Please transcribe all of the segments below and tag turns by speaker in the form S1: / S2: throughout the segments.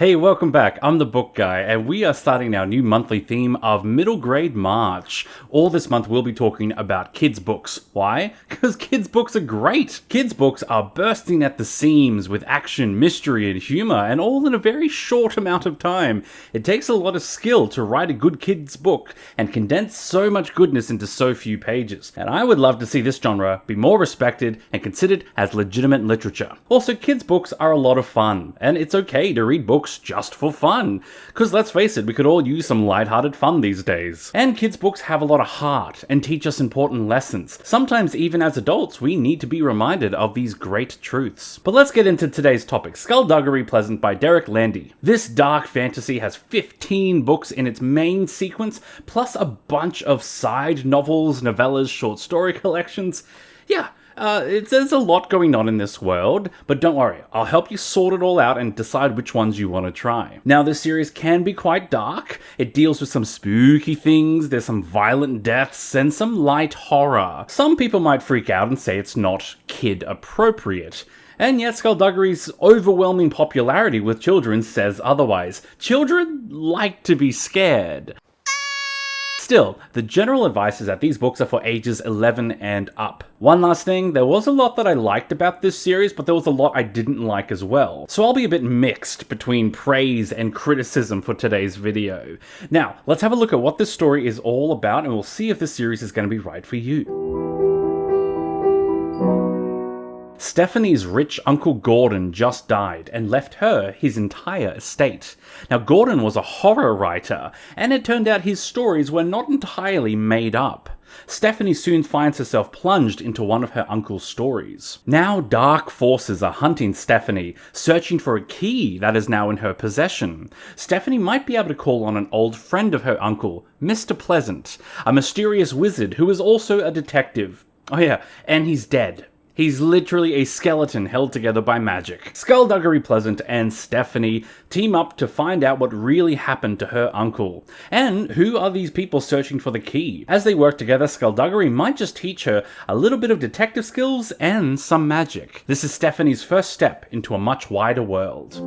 S1: Hey, welcome back. I'm the Book Guy, and we are starting our new monthly theme of Middle Grade March. All this month we'll be talking about kids' books. Why? Because kids' books are great. Kids' books are bursting at the seams with action, mystery, and humor, and all in a very short amount of time. It takes a lot of skill to write a good kids' book and condense so much goodness into so few pages. And I would love to see this genre be more respected and considered as legitimate literature. Also, kids' books are a lot of fun, and it's okay to read books just for fun. Because let's face it, we could all use some lighthearted fun these days. And kids' books have a lot of heart and teach us important lessons. Sometimes even as adults, we need to be reminded of these great truths. But let's get into today's topic, Skulduggery Pleasant by Derek Landy. This dark fantasy has 15 books in its main sequence, plus a bunch of side novels, novellas, short story collections. Yeah, there's a lot going on in this world, but don't worry, I'll help you sort it all out and decide which ones you want to try. Now, this series can be quite dark. It deals with some spooky things, there's some violent deaths, and some light horror. Some people might freak out and say it's not kid appropriate. And yet Skulduggery's overwhelming popularity with children says otherwise. Children like to be scared. Still, the general advice is that these books are for ages 11 and up. One last thing, there was a lot that I liked about this series, but there was a lot I didn't like as well. So I'll be a bit mixed between praise and criticism for today's video. Now, let's have a look at what this story is all about, and we'll see if this series is going to be right for you. Stephanie's rich Uncle Gordon just died and left her his entire estate. Now, Gordon was a horror writer, and it turned out his stories were not entirely made up. Stephanie soon finds herself plunged into one of her uncle's stories. Now dark forces are hunting Stephanie, searching for a key that is now in her possession. Stephanie might be able to call on an old friend of her uncle, Mr. Pleasant, a mysterious wizard who is also a detective. Oh yeah, and he's dead. He's literally a skeleton held together by magic. Skulduggery Pleasant and Stephanie team up to find out what really happened to her uncle. And who are these people searching for the key? As they work together, Skulduggery might just teach her a little bit of detective skills and some magic. This is Stephanie's first step into a much wider world.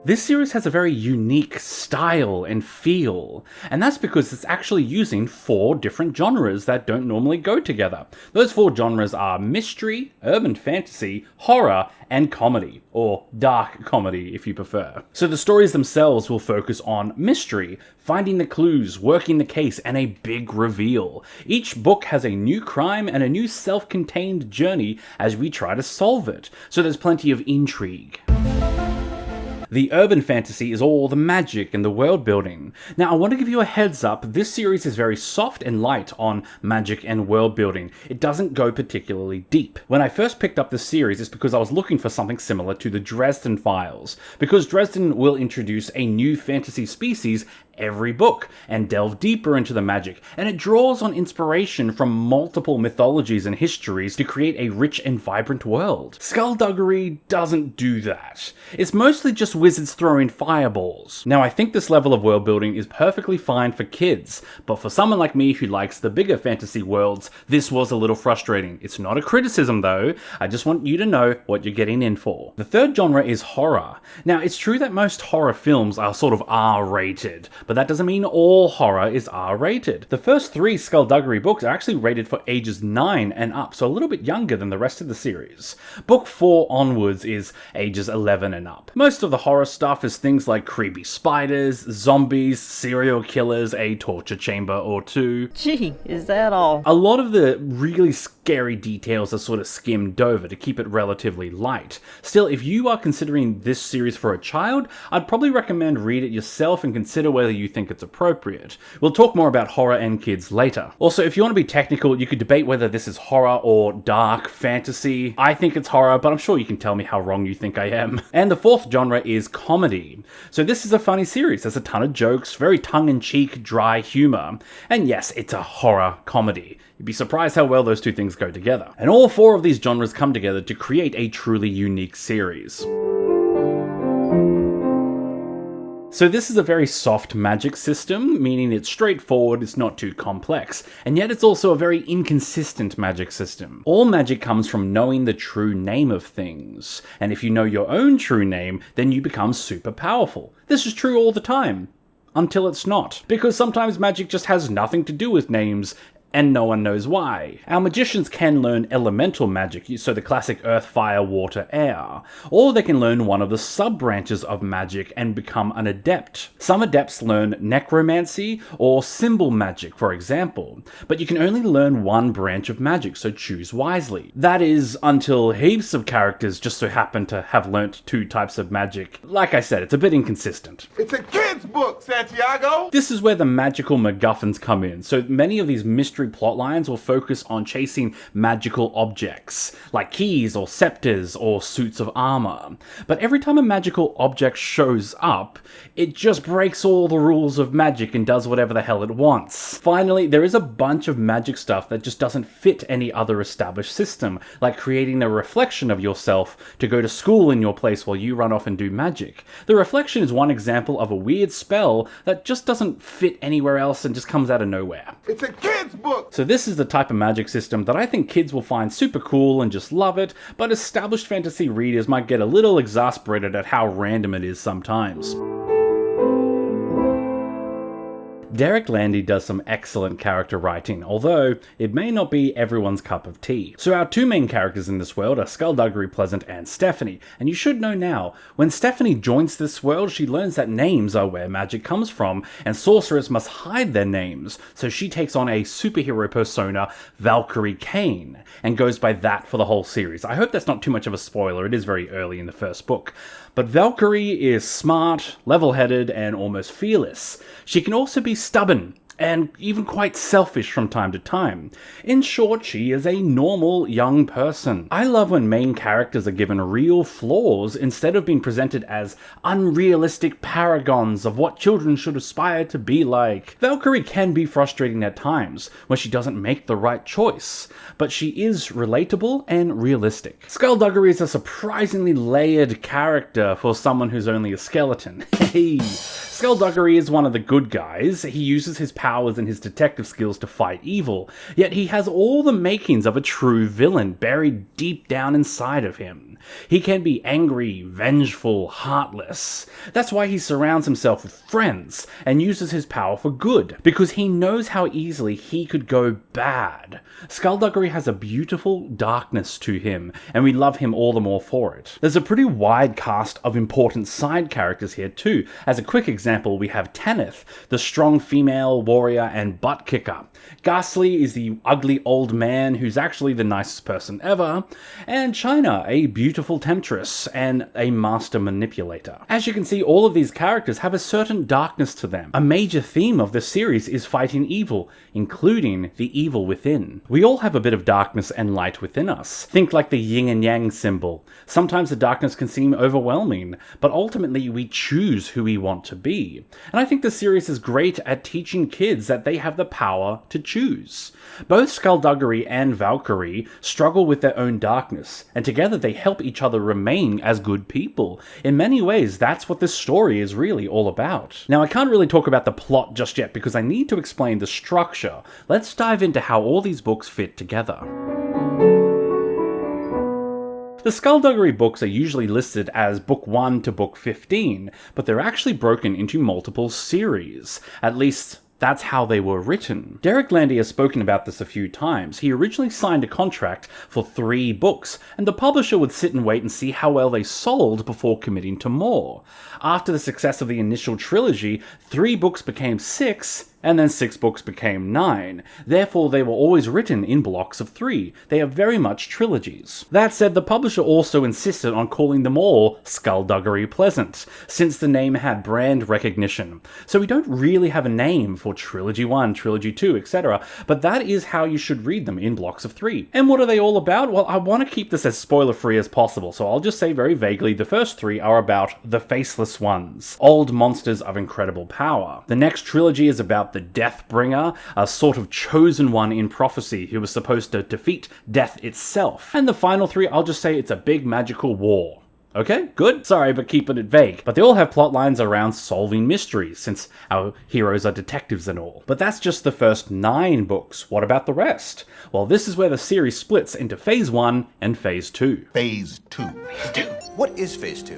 S1: This series has a very unique style and feel, and that's because it's actually using 4 different genres that don't normally go together. Those 4 genres are mystery, urban fantasy, horror, and comedy, or dark comedy if you prefer. So the stories themselves will focus on mystery, finding the clues, working the case, and a big reveal. Each book has a new crime and a new self-contained journey as we try to solve it, so there's plenty of intrigue. The urban fantasy is all the magic and the world building. Now, I want to give you a heads up, this series is very soft and light on magic and world building. It doesn't go particularly deep. When I first picked up this series, it's because I was looking for something similar to the Dresden Files, because Dresden will introduce a new fantasy species every book and delve deeper into the magic, and it draws on inspiration from multiple mythologies and histories to create a rich and vibrant world. Skulduggery doesn't do that. It's mostly just wizards throwing fireballs. Now, I think this level of world building is perfectly fine for kids, but for someone like me who likes the bigger fantasy worlds, this was a little frustrating. It's not a criticism though, I just want you to know what you're getting in for. The third genre is horror. Now, it's true that most horror films are sort of R-rated, but that doesn't mean all horror is R-rated. The first 3 Skulduggery books are actually rated for ages 9 and up, so a little bit younger than the rest of the series. Book 4 onwards is ages 11 and up. Most of the horror stuff is things like creepy spiders, zombies, serial killers, a torture chamber or 2.
S2: Gee, is that all?
S1: A lot of the really scary details are sort of skimmed over to keep it relatively light. Still, if you are considering this series for a child, I'd probably recommend read it yourself and consider whether you think it's appropriate. We'll talk more about horror and kids later. Also, if you want to be technical, you could debate whether this is horror or dark fantasy. I think it's horror, but I'm sure you can tell me how wrong you think I am. And the 4th genre is comedy. So this is a funny series. There's a ton of jokes, very tongue-in-cheek, dry humor. And yes, it's a horror comedy. You'd be surprised how well those 2 things go together. And all 4 of these genres come together to create a truly unique series. So this is a very soft magic system, meaning it's straightforward, it's not too complex, and yet it's also a very inconsistent magic system. All magic comes from knowing the true name of things, and if you know your own true name, then you become super powerful. This is true all the time. Until it's not. Because sometimes magic just has nothing to do with names, and no one knows why. Our magicians can learn elemental magic, so the classic earth, fire, water, air. Or they can learn one of the sub-branches of magic and become an adept. Some adepts learn necromancy or symbol magic, for example. But you can only learn one branch of magic, so choose wisely. That is, until heaps of characters just so happen to have learnt 2 types of magic. Like I said, it's a bit inconsistent.
S2: It's a kid's book, Santiago!
S1: This is where the magical McGuffins come in, so many of these mystery plot lines will focus on chasing magical objects, like keys or scepters or suits of armor. But every time a magical object shows up, it just breaks all the rules of magic and does whatever the hell it wants. Finally, there is a bunch of magic stuff that just doesn't fit any other established system, like creating a reflection of yourself to go to school in your place while you run off and do magic. The reflection is one example of a weird spell that just doesn't fit anywhere else and just comes out of nowhere.
S2: It's a kid's book!
S1: So this is the type of magic system that I think kids will find super cool and just love it, but established fantasy readers might get a little exasperated at how random it is sometimes. Derek Landy does some excellent character writing, although it may not be everyone's cup of tea. So our 2 main characters in this world are Skulduggery Pleasant and Stephanie, and you should know now, when Stephanie joins this world, she learns that names are where magic comes from, and sorcerers must hide their names, so she takes on a superhero persona, Valkyrie Kane, and goes by that for the whole series. I hope that's not too much of a spoiler, it is very early in the first book. But Valkyrie is smart, level-headed, and almost fearless. She can also be stubborn, and even quite selfish from time to time. In short, she is a normal young person. I love when main characters are given real flaws instead of being presented as unrealistic paragons of what children should aspire to be like. Valkyrie can be frustrating at times when she doesn't make the right choice, but she is relatable and realistic. Skulduggery is a surprisingly layered character for someone who's only a skeleton. Hey! Skulduggery is one of the good guys. He uses his powers and his detective skills to fight evil, yet he has all the makings of a true villain buried deep down inside of him. He can be angry, vengeful, heartless. That's why he surrounds himself with friends and uses his power for good, because he knows how easily he could go bad. Skulduggery has a beautiful darkness to him, and we love him all the more for it. There's a pretty wide cast of important side characters here too. As a quick example, we have Tanith, the strong female warrior and butt kicker. Ghastly is the ugly old man who's actually the nicest person ever, and China, a beautiful temptress and a master manipulator. As you can see, all of these characters have a certain darkness to them. A major theme of this series is fighting evil, including the evil within. We all have a bit of darkness and light within us. Think like the yin and yang symbol. Sometimes the darkness can seem overwhelming, but ultimately we choose who we want to be. And I think the series is great at teaching kids that they have the power to choose. Both Skulduggery and Valkyrie struggle with their own darkness, and together they help each other remain as good people. In many ways, that's what this story is really all about. Now, I can't really talk about the plot just yet because I need to explain the structure. Let's dive into how all these books fit together. The Skulduggery books are usually listed as book 1 to book 15, but they're actually broken into multiple series. At least, that's how they were written. Derek Landy has spoken about this a few times. He originally signed a contract for 3 books, and the publisher would sit and wait and see how well they sold before committing to more. After the success of the initial trilogy, 3 books became 6, and then 6 books became 9. Therefore, they were always written in blocks of 3. They are very much trilogies. That said, the publisher also insisted on calling them all Skulduggery Pleasant, since the name had brand recognition. So we don't really have a name for Trilogy 1, Trilogy 2, etc., but that is how you should read them in blocks of 3. And what are they all about? Well, I want to keep this as spoiler-free as possible, so I'll just say very vaguely the first 3 are about the Faceless Ones, old monsters of incredible power. The next trilogy is about the Deathbringer, a sort of chosen one in prophecy who was supposed to defeat death itself. And the final 3, I'll just say it's a big magical war. Okay, good. Sorry, but keeping it vague. But they all have plot lines around solving mysteries, since our heroes are detectives and all. But that's just the first 9 books. What about the rest? Well, this is where the series splits into Phase 1 and Phase 2.
S2: Phase 2.
S3: What is Phase 2?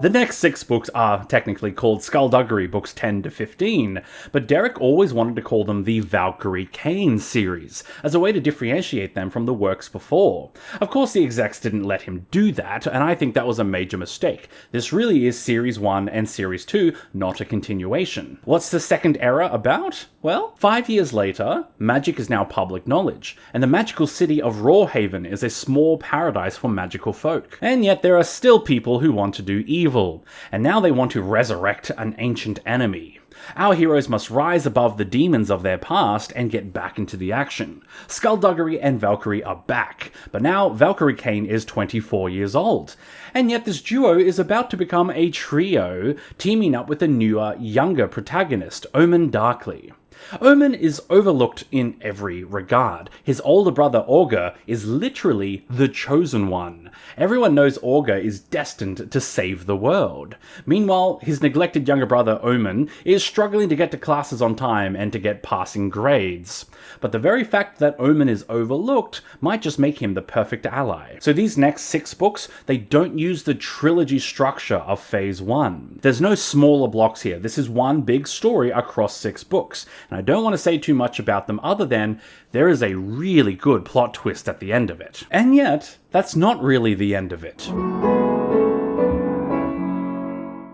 S1: The next 6 books are technically called Skulduggery books 10 to 15, but Derek always wanted to call them the Valkyrie Kane series, as a way to differentiate them from the works before. Of course, the execs didn't let him do that, and I think that was a major mistake. This really is Series 1 and Series 2, not a continuation. What's the second era about? Well, 5 years later, magic is now public knowledge, and the magical city of Rawhaven is a small paradise for magical folk. And yet there are still people who want to do evil, and now they want to resurrect an ancient enemy. Our heroes must rise above the demons of their past and get back into the action. Skulduggery and Valkyrie are back, but now Valkyrie Kane is 24 years old. And yet this duo is about to become a trio, teaming up with a newer, younger protagonist, Omen Darkly. Omen is overlooked in every regard. His older brother Augur is literally the chosen one. Everyone knows Augur is destined to save the world. Meanwhile, his neglected younger brother Omen is struggling to get to classes on time and to get passing grades. But the very fact that Omen is overlooked might just make him the perfect ally. So these next 6 books, they don't use the trilogy structure of Phase 1. There's no smaller blocks here. This is one big story across 6 books. And I don't want to say too much about them other than there is a really good plot twist at the end of it. And yet, that's not really the end of it.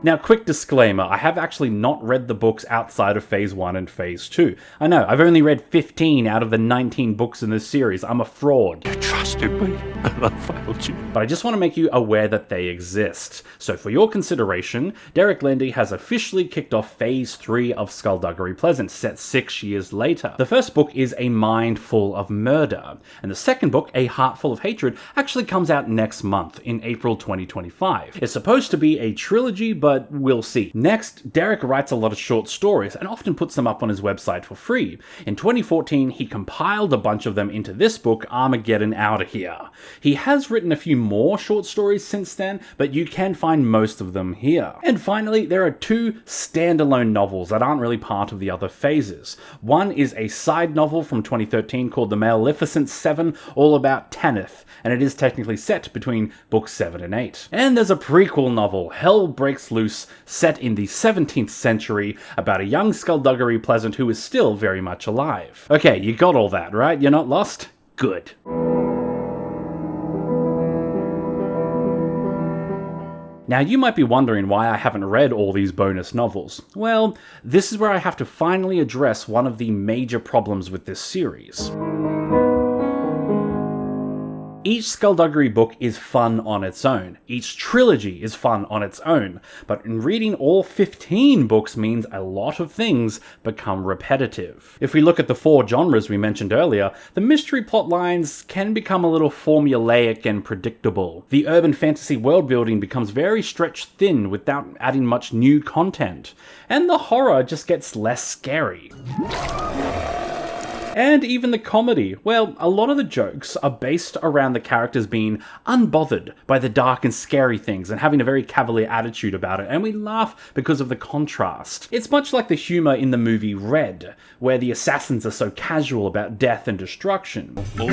S1: Now, quick disclaimer, I have actually not read the books outside of Phase 1 and Phase 2. I know, I've only read 15 out of the 19 books in this series. I'm a fraud.
S3: You trusted me, and I failed you.
S1: But I just want to make you aware that they exist. So for your consideration, Derek Landy has officially kicked off Phase 3 of Skulduggery Pleasant, set 6 years later. The first book is A Mind Full of Murder, and the second book, A Heart Full of Hatred, actually comes out next month, in April 2025. It's supposed to be a trilogy, but we'll see. Next, Derek writes a lot of short stories and often puts them up on his website for free. In 2014, he compiled a bunch of them into this book, Armageddon Outta Here. He has written a few more short stories since then, but you can find most of them here. And finally, there are 2 standalone novels that aren't really part of the other phases. One is a side novel from 2013 called The Maleficent 7, all about Tanith, and it is technically set between books 7 and 8. And there's a prequel novel, Hell Breaks Loose, set in the 17th century, about a young Skulduggery Pleasant who is still very much alive. Okay, you got all that, right? You're not lost? Good. Now, you might be wondering why I haven't read all these bonus novels. Well, this is where I have to finally address one of the major problems with this series. Each Skulduggery book is fun on its own. Each trilogy is fun on its own. But in reading all 15 books means a lot of things become repetitive. If we look at the 4 genres we mentioned earlier, the mystery plot lines can become a little formulaic and predictable. The urban fantasy world building becomes very stretched thin without adding much new content. And the horror just gets less scary. And even the comedy. Well, a lot of the jokes are based around the characters being unbothered by the dark and scary things and having a very cavalier attitude about it, and we laugh because of the contrast. It's much like the humor in the movie Red, where the assassins are so casual about death and destruction.
S3: No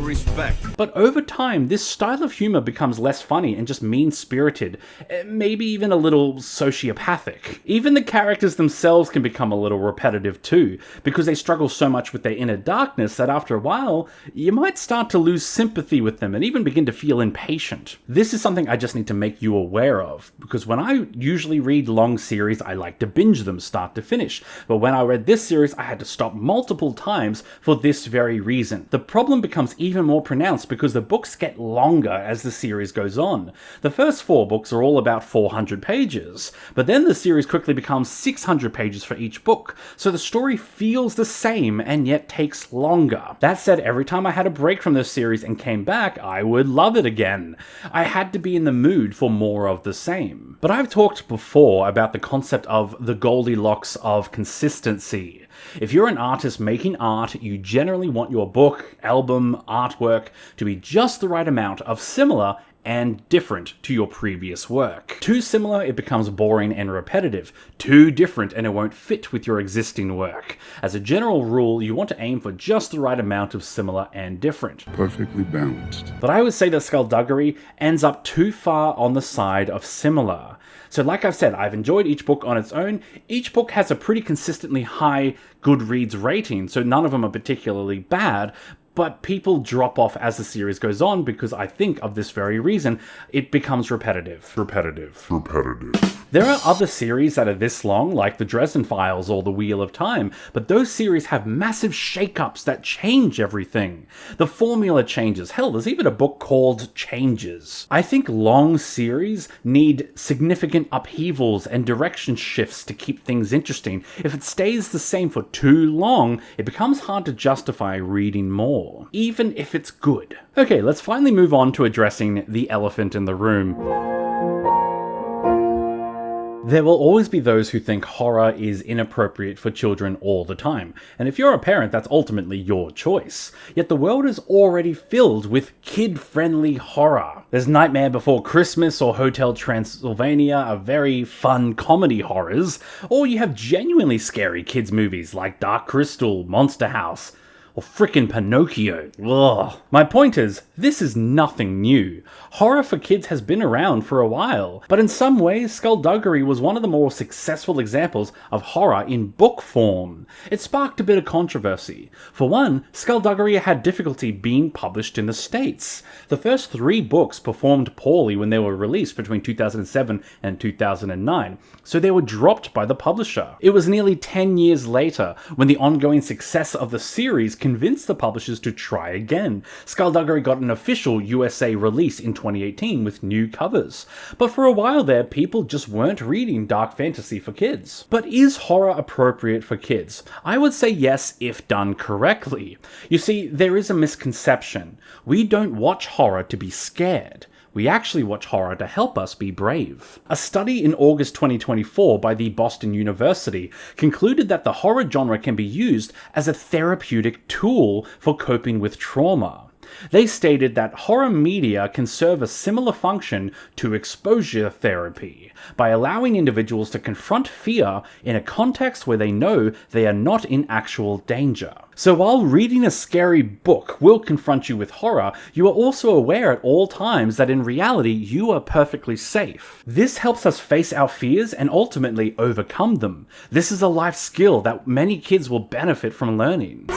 S3: respect.
S1: But over time, this style of humor becomes less funny and just mean-spirited, maybe even a little sociopathic. Even the characters themselves can become a little repetitive too, because they struggle so much with their inner darkness that after a while, you might start to lose sympathy with them and even begin to feel impatient. This is something I just need to make you aware of, because when I usually read long series, I like to binge them start to finish. But when I read this series, I had to stop multiple times for this very reason. The problem becomes even more pronounced because the books get longer as the series goes on. The first 4 books are all about 400 pages, but then the series quickly becomes 600 pages for each book, so the story feels the same and yet takes longer. That said, every time I had a break from this series and came back, I would love it again. I had to be in the mood for more of the same. But I've talked before about the concept of the Goldilocks of consistency. If you're an artist making art, you generally want your book, album, artwork to be just the right amount of similar and different to your previous work. Too similar, it becomes boring and repetitive. Too different, and it won't fit with your existing work. As a general rule, you want to aim for just the right amount of similar and different.
S4: Perfectly balanced.
S1: But I would say that Skulduggery ends up too far on the side of similar. So like I've said, I've enjoyed each book on its own. Each book has a pretty consistently high Goodreads rating, so none of them are particularly bad, but people drop off as the series goes on because I think of this very reason, it becomes repetitive. There are other series that are this long, like the Dresden Files or the Wheel of Time, but those series have massive shakeups that change everything. The formula changes. Hell, there's even a book called Changes. I think long series need significant upheavals and direction shifts to keep things interesting. If it stays the same for too long, it becomes hard to justify reading more, even if it's good. Okay, let's finally move on to addressing the elephant in the room. There will always be those who think horror is inappropriate for children all the time, and if you're a parent, that's ultimately your choice. Yet the world is already filled with kid-friendly horror. There's Nightmare Before Christmas or Hotel Transylvania, are very fun comedy horrors, or you have genuinely scary kids movies like Dark Crystal, Monster House, or frickin' Pinocchio. Ugh. My point is, this is nothing new. Horror for kids has been around for a while, but in some ways, Skulduggery was one of the more successful examples of horror in book form. It sparked a bit of controversy. For one, Skulduggery had difficulty being published in the States. The first 3 books performed poorly when they were released between 2007 and 2009, so they were dropped by the publisher. It was nearly 10 years later when the ongoing success of the series convinced the publishers to try again. Skulduggery got an official USA release in 2018 with new covers. But for a while there, people just weren't reading dark fantasy for kids. But is horror appropriate for kids? I would say yes, if done correctly. You see, there is a misconception. We don't watch horror to be scared. We actually watch horror to help us be brave. A study in August 2024 by the Boston University concluded that the horror genre can be used as a therapeutic tool for coping with trauma. They stated that horror media can serve a similar function to exposure therapy by allowing individuals to confront fear in a context where they know they are not in actual danger. So while reading a scary book will confront you with horror, you are also aware at all times that in reality you are perfectly safe. This helps us face our fears and ultimately overcome them. This is a life skill that many kids will benefit from learning.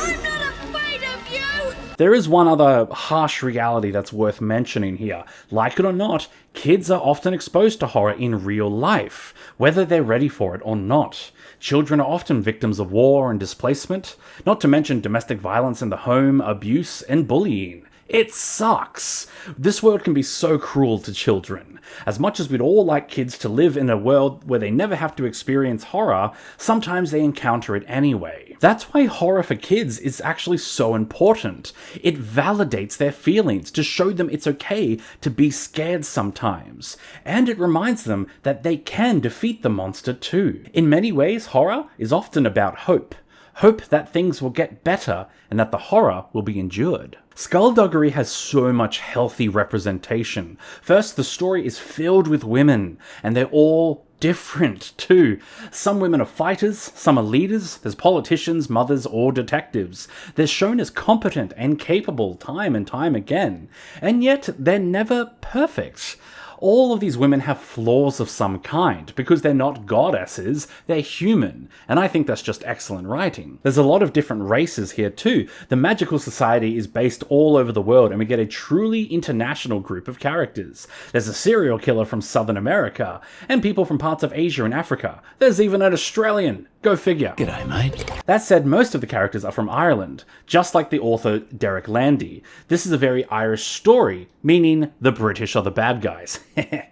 S1: There is one other harsh reality that's worth mentioning here. Like it or not, kids are often exposed to horror in real life, whether they're ready for it or not. Children are often victims of war and displacement, not to mention domestic violence in the home, abuse, and bullying. It sucks. This world can be so cruel to children. As much as we'd all like kids to live in a world where they never have to experience horror, sometimes they encounter it anyway. That's why horror for kids is actually so important. It validates their feelings to show them it's okay to be scared sometimes. And it reminds them that they can defeat the monster too. In many ways, horror is often about hope. Hope that things will get better and that the horror will be endured. Skulduggery has so much healthy representation. First, the story is filled with women, and they're all different too. Some women are fighters, some are leaders, there's politicians, mothers, or detectives. They're shown as competent and capable time and time again, and yet they're never perfect. All of these women have flaws of some kind, because they're not goddesses, they're human, and I think that's just excellent writing. There's a lot of different races here too. The magical society is based all over the world, and we get a truly international group of characters. There's a serial killer from Southern America, and people from parts of Asia and Africa. There's even an Australian. Go figure.
S3: G'day, mate.
S1: That said, most of the characters are from Ireland, just like the author Derek Landy. This is a very Irish story, meaning the British are the bad guys.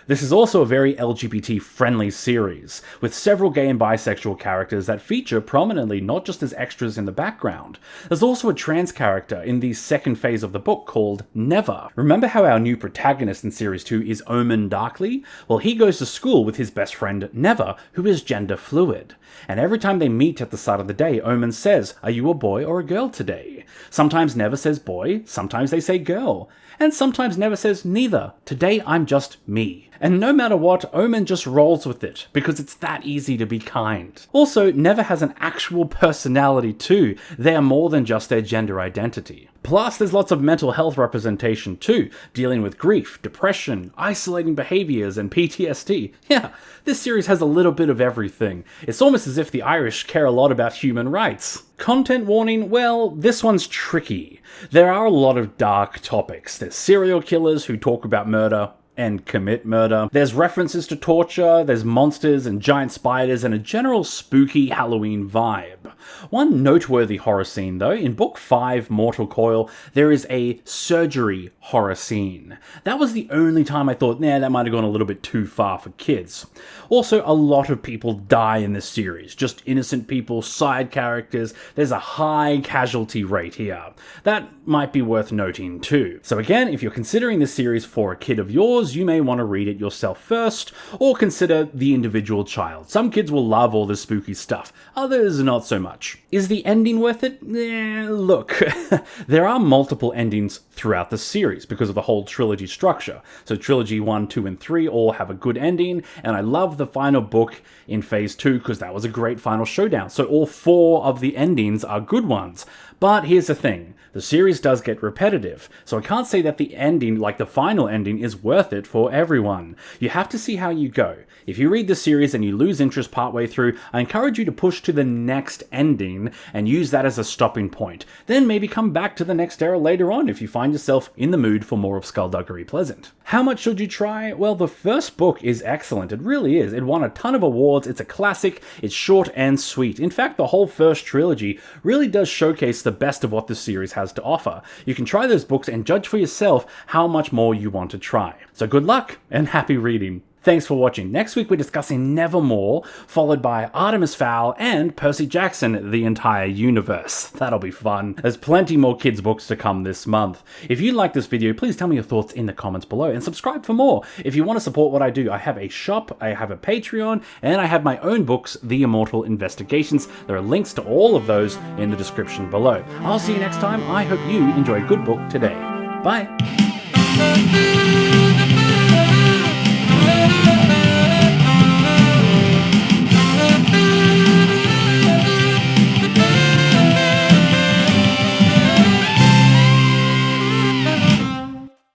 S1: This is also a very LGBT-friendly series, with several gay and bisexual characters that feature prominently not just as extras in the background. There's also a trans character in the second phase of the book called Never. Remember how our new protagonist in Series 2 is Omen Darkly? Well, he goes to school with his best friend Never, who is gender fluid. And every time they meet at the start of the day, Omen says, "Are you a boy or a girl today?" Sometimes Never says boy, sometimes they say girl. And sometimes Never says neither. Today I'm just me. And no matter what, Omen just rolls with it, because it's that easy to be kind. Also, Never has an actual personality too. They are more than just their gender identity. Plus, there's lots of mental health representation too, dealing with grief, depression, isolating behaviors, and PTSD. Yeah, this series has a little bit of everything. It's almost as if the Irish care a lot about human rights. Content warning, well, this one's tricky. There are a lot of dark topics. There's serial killers who talk about murder and commit murder. There's references to torture, there's monsters and giant spiders, and a general spooky Halloween vibe. One noteworthy horror scene though, in book 5, Mortal Coil, there is a surgery horror scene. That was the only time I thought, nah, that might have gone a little bit too far for kids. Also, a lot of people die in this series, just innocent people, side characters. There's a high casualty rate here. That might be worth noting too. So again, if you're considering this series for a kid of yours, you may want to read it yourself first, or consider the individual child. Some kids will love all this spooky stuff, others not so much. Is the ending worth it? Look, there are multiple endings throughout the series because of the whole trilogy structure. So trilogy 1, 2, and 3 all have a good ending, and I love the final book in phase 2 because that was a great final showdown. So all 4 of the endings are good ones. But here's the thing, the series does get repetitive, so I can't say that the ending, like the final ending, is worth it for everyone. You have to see how you go. If you read the series and you lose interest partway through, I encourage you to push to the next ending and use that as a stopping point. Then maybe come back to the next era later on if you find yourself in the mood for more of Skulduggery Pleasant. How much should you try? Well, the first book is excellent, it really is. It won a ton of awards, it's a classic, it's short and sweet. In fact, the whole first trilogy really does showcase the best of what the series has to offer. You can try those books and judge for yourself how much more you want to try. So good luck and happy reading. Thanks for watching. Next week we're discussing Nevermore, followed by Artemis Fowl and Percy Jackson, the entire universe. That'll be fun. There's plenty more kids' books to come this month. If you like this video, please tell me your thoughts in the comments below and subscribe for more. If you want to support what I do, I have a shop, I have a Patreon, and I have my own books, The Immortal Investigations. There are links to all of those in the description below. I'll see you next time. I hope you enjoy a good book today. Bye.